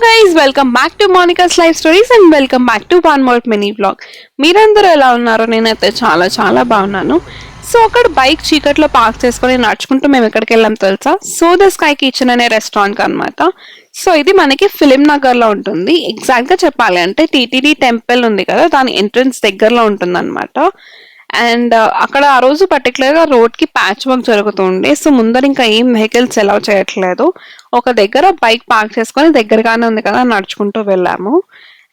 Guys, welcome back to Monica's life stories and welcome back to one more mini blog. మీరందరూ ఎలా ఉన్నారో? నేనైతే చాలా చాలా బాగున్నాను. సో అక్కడ బైక్ చీకట్లో పార్క్ చేసుకొని నడుచుకుంటూ మేము ఎక్కడికి వెళ్ళాం తెలుసా? సో ద స్కై కిచెన్ అనే రెస్టారెంట్ అనమాట. సో ఇది మనకి ఫిలిం నగర్ లో ఉంటుంది. ఎగ్జాక్ట్ గా చెప్పాలి అంటే టీటీడీ టెంపుల్ ఉంది కదా, దాని ఎంట్రన్స్ దగ్గరలో ఉంటుంది అనమాట. అండ్ అక్కడ ఆ రోజు పర్టికులర్ గా రోడ్ కి ప్యాచ్ వర్క్ జరుగుతుండే. సో ముందర ఇంకా ఏం వెహికల్స్ అలౌ చేయట్లేదు. ఒక దగ్గర బైక్ పార్క్ చేసుకొని దగ్గరగానే ఉంది కదా, నడుచుకుంటూ వెళ్ళాము.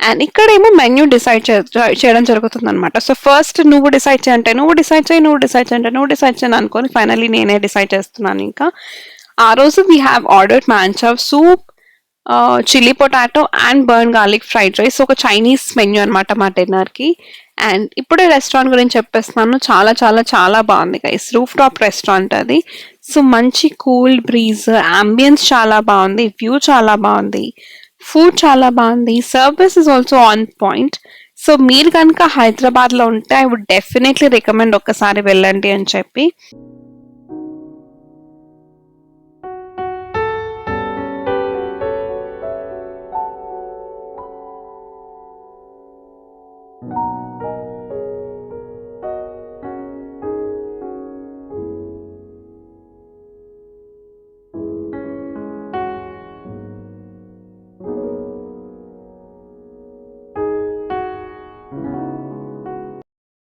అండ్ ఇక్కడేమో మెన్యూ డిసైడ్ చేయడం జరుగుతుంది అనమాట. సో ఫస్ట్ నువ్వు డిసైడ్ చేయంటే నువ్వు డిసైడ్ చేయి, నువ్వు డిసైడ్ చేయంటే నువ్వు డిసైడ్ చేయను అనుకొని ఫైనల్లీ నేనే డిసైడ్ చేస్తున్నాను. ఇంకా ఆ రోజు we have ordered manchow soup, chilli potato and burn garlic fried rice. ఒక చైనీస్ మెన్యూ అనమాట మా డిన్నర్ కి. అండ్ ఇప్పుడే రెస్టారెంట్ గురించి చెప్పేస్తున్నాను. చాలా చాలా చాలా బాగుంది గైస్. రూఫ్ టాప్ రెస్టారెంట్ అది. సో మంచి కూల్ బ్రీజ్, అంబియన్స్ చాలా బాగుంది, వ్యూ చాలా బాగుంది, ఫుడ్ చాలా బాగుంది, service is also on point. So మీరు కనుక హైదరాబాద్ లో ఉంటే ఐ వుడ్ డెఫినెట్లీ రికమెండ్ ఒక్కసారి వెళ్ళండి అని చెప్పి.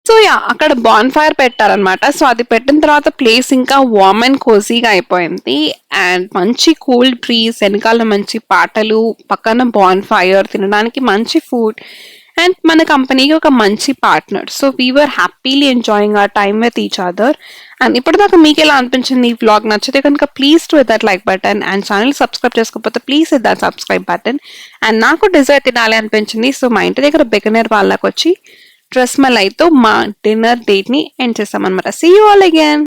సో యా, అక్కడ బాన్ ఫైర్ పెట్టారనమాట. సో అది పెట్టిన తర్వాత ప్లేస్ ఇంకా వార్మ్ అండ్ కోజీగా అయిపోయింది. అండ్ మంచి కూల్ బ్రీజ్, వెనకాల మంచి పాటలు, పక్కన బాన్ ఫైర్, తినడానికి మంచి ఫుడ్ అండ్ మన కంపెనీకి ఒక మంచి partner. So we are happily enjoying our time with each other. And ఇప్పటిదాకా మీకు ఎలా అనిపించింది ఈ వ్లాగ్? నచ్చితే కనుక please to hit that like button and channel subscribe చేసుకోకపోతే please hit that subscribe button. And నాకు డిజర్ట్ తినాలి అనిపించింది. సో మా ఇంటి దగ్గర బిగినర్ వాళ్ళకి వచ్చి డ్రెస్ మలైతో మా డిన్నర్ డేట్ ని ఎండ్ చేస్తాం అనమాట. See you all again.